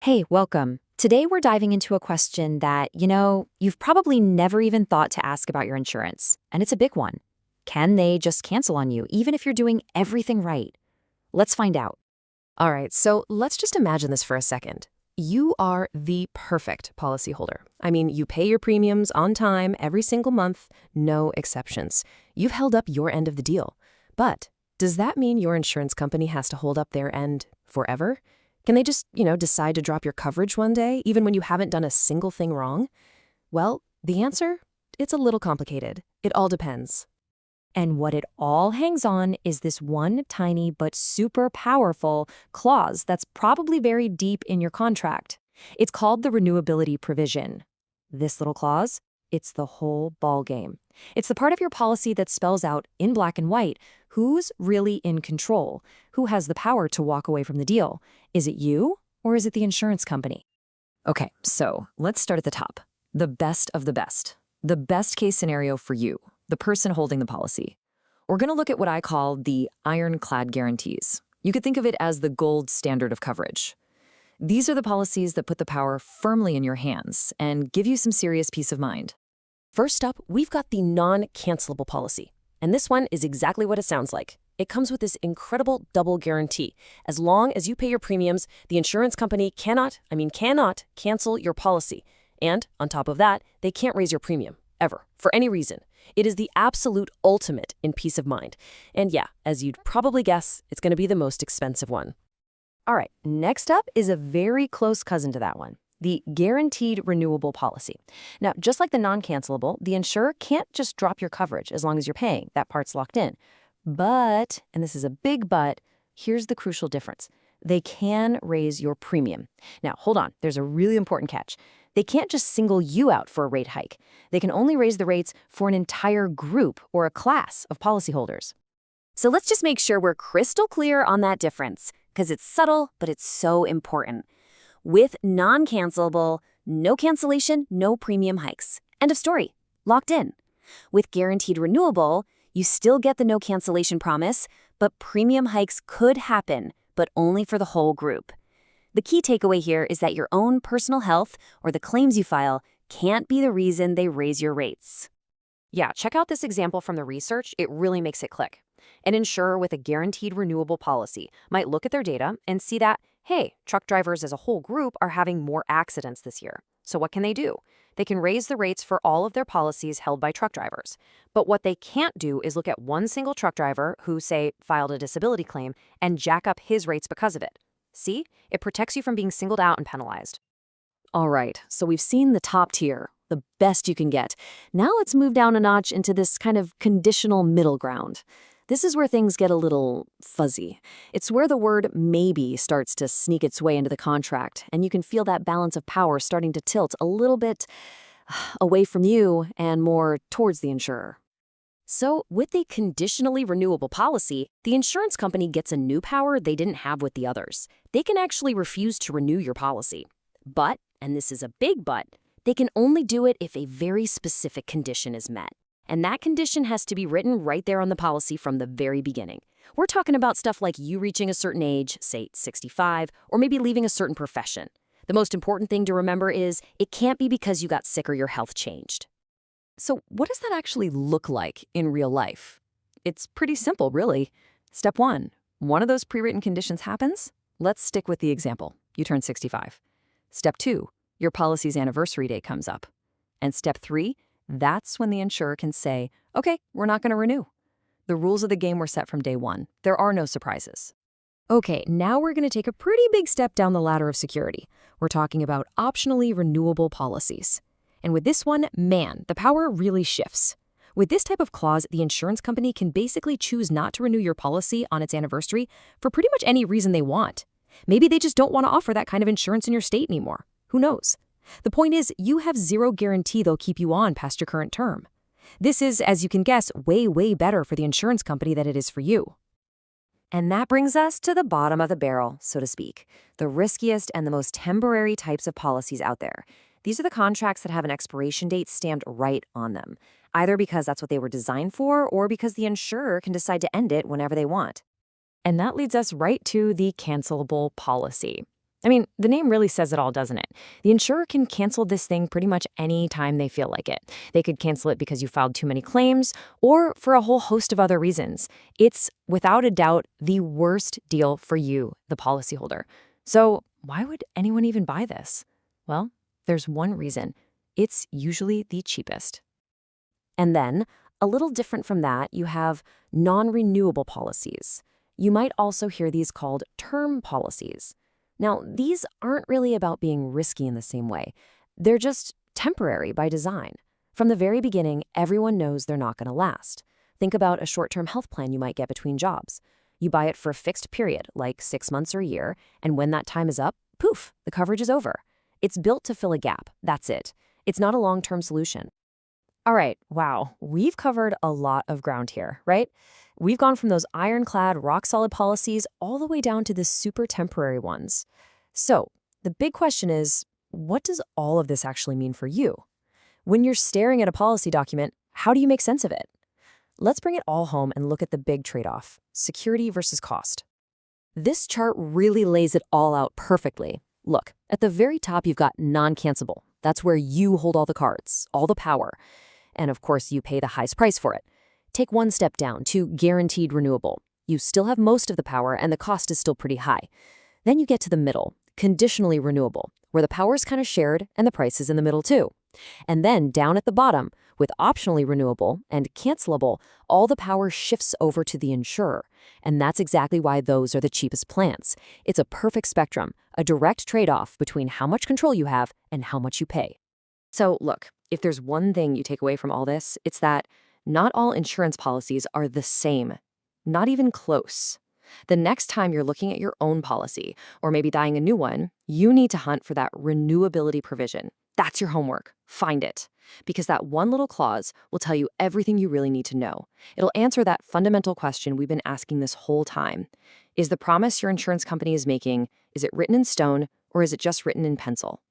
Hey, welcome. Today we're diving into a question that, you've probably never even thought to ask about your insurance, and it's a big one. Can they just cancel on you, even if you're doing everything right? Let's find out. All right, so let's just imagine this for a second. You are the perfect policyholder. I mean, you pay your premiums on time every single month, no exceptions. You've held up your end of the deal. But does that mean your insurance company has to hold up their end forever? Can they just, decide to drop your coverage one day, even when you haven't done a single thing wrong? Well, the answer? It's a little complicated. It all depends. And what it all hangs on is this one tiny but super powerful clause that's probably buried deep in your contract. It's called the Renewability Provision. This little clause, it's the whole ballgame. It's the part of your policy that spells out in black and white who's really in control, who has the power to walk away from the deal. Is it you or is it the insurance company? Okay, so let's start at the top. The best of the best. The best case scenario for you, the person holding the policy. We're going to look at what I call the ironclad guarantees. You could think of it as the gold standard of coverage. These are the policies that put the power firmly in your hands and give you some serious peace of mind. First up, we've got the non-cancelable policy. And this one is exactly what it sounds like. It comes with this incredible double guarantee. As long as you pay your premiums, the insurance company cannot cancel your policy. And on top of that, they can't raise your premium, ever, for any reason. It is the absolute ultimate in peace of mind. And yeah, as you'd probably guess, it's going to be the most expensive one. All right, next up is a very close cousin to that one, the guaranteed renewable policy. Now, just like the non-cancelable, the insurer can't just drop your coverage as long as you're paying. That part's locked in. But, and this is a big but, here's the crucial difference. They can raise your premium. Now, hold on, there's a really important catch. They can't just single you out for a rate hike. They can only raise the rates for an entire group or a class of policyholders. So let's just make sure we're crystal clear on that difference, because it's subtle, but it's so important. With non-cancelable, no cancellation, no premium hikes. End of story. Locked in. With guaranteed renewable, you still get the no cancellation promise, but premium hikes could happen, but only for the whole group. The key takeaway here is that your own personal health or the claims you file can't be the reason they raise your rates. Yeah, check out this example from the research. It really makes it click. An insurer with a guaranteed renewable policy might look at their data and see that, hey, truck drivers as a whole group are having more accidents this year. So what can they do? They can raise the rates for all of their policies held by truck drivers. But what they can't do is look at one single truck driver who, say, filed a disability claim and jack up his rates because of it. See? It protects you from being singled out and penalized. All right, so we've seen the top tier, the best you can get. Now let's move down a notch into this kind of conditional middle ground. This is where things get a little fuzzy. It's where the word maybe starts to sneak its way into the contract, and you can feel that balance of power starting to tilt a little bit away from you and more towards the insurer. So, with a conditionally renewable policy, the insurance company gets a new power they didn't have with the others. They can actually refuse to renew your policy. But, and this is a big but, they can only do it if a very specific condition is met. And that condition has to be written right there on the policy from the very beginning. We're talking about stuff like you reaching a certain age, say 65, or maybe leaving a certain profession. The most important thing to remember is it can't be because you got sick or your health changed. So what does that actually look like in real life? It's pretty simple, really. Step one of those pre-written conditions happens. Let's stick with the example. You turn 65. Step two, your policy's anniversary date comes up. And step three, that's when the insurer can say, okay, we're not going to renew. The rules of the game were set from day one. There are no surprises. Okay, now we're going to take a pretty big step down the ladder of security. We're talking about optionally renewable policies. And with this one, man, the power really shifts. With this type of clause, the insurance company can basically choose not to renew your policy on its anniversary for pretty much any reason they want. Maybe they just don't want to offer that kind of insurance in your state anymore. Who knows? The point is, you have zero guarantee they'll keep you on past your current term. This is, as you can guess, way, way better for the insurance company than it is for you. And that brings us to the bottom of the barrel, so to speak, the riskiest and the most temporary types of policies out there. These are the contracts that have an expiration date stamped right on them, either because that's what they were designed for or because the insurer can decide to end it whenever they want. And that leads us right to the cancelable policy. I mean, the name really says it all, doesn't it? The insurer can cancel this thing pretty much any time they feel like it. They could cancel it because you filed too many claims or for a whole host of other reasons. It's, without a doubt, the worst deal for you, the policyholder. So why would anyone even buy this? Well, there's one reason. It's usually the cheapest. And then, a little different from that, you have non-renewable policies. You might also hear these called term policies. Now, these aren't really about being risky in the same way. They're just temporary by design. From the very beginning, everyone knows they're not going to last. Think about a short-term health plan you might get between jobs. You buy it for a fixed period, like 6 months or a year, and when that time is up, poof, the coverage is over. It's built to fill a gap. That's it. It's not a long-term solution. All right, wow, we've covered a lot of ground here, right? We've gone from those ironclad, rock-solid policies all the way down to the super temporary ones. So, the big question is, what does all of this actually mean for you? When you're staring at a policy document, how do you make sense of it? Let's bring it all home and look at the big trade-off, security versus cost. This chart really lays it all out perfectly. Look, at the very top you've got non-cancelable. That's where you hold all the cards, all the power. And of course, you pay the highest price for it. Take one step down to guaranteed renewable. You still have most of the power and the cost is still pretty high. Then you get to the middle, conditionally renewable, where the power is kind of shared and the price is in the middle too. And then down at the bottom, with optionally renewable and cancelable, all the power shifts over to the insurer. And that's exactly why those are the cheapest plans. It's a perfect spectrum, a direct trade-off between how much control you have and how much you pay. So look, if there's one thing you take away from all this, it's that not all insurance policies are the same, not even close. The next time you're looking at your own policy, or maybe buying a new one, you need to hunt for that renewability provision. That's your homework. Find it. Because that one little clause will tell you everything you really need to know. It'll answer that fundamental question we've been asking this whole time. Is the promise your insurance company is making, is it written in stone, or is it just written in pencil?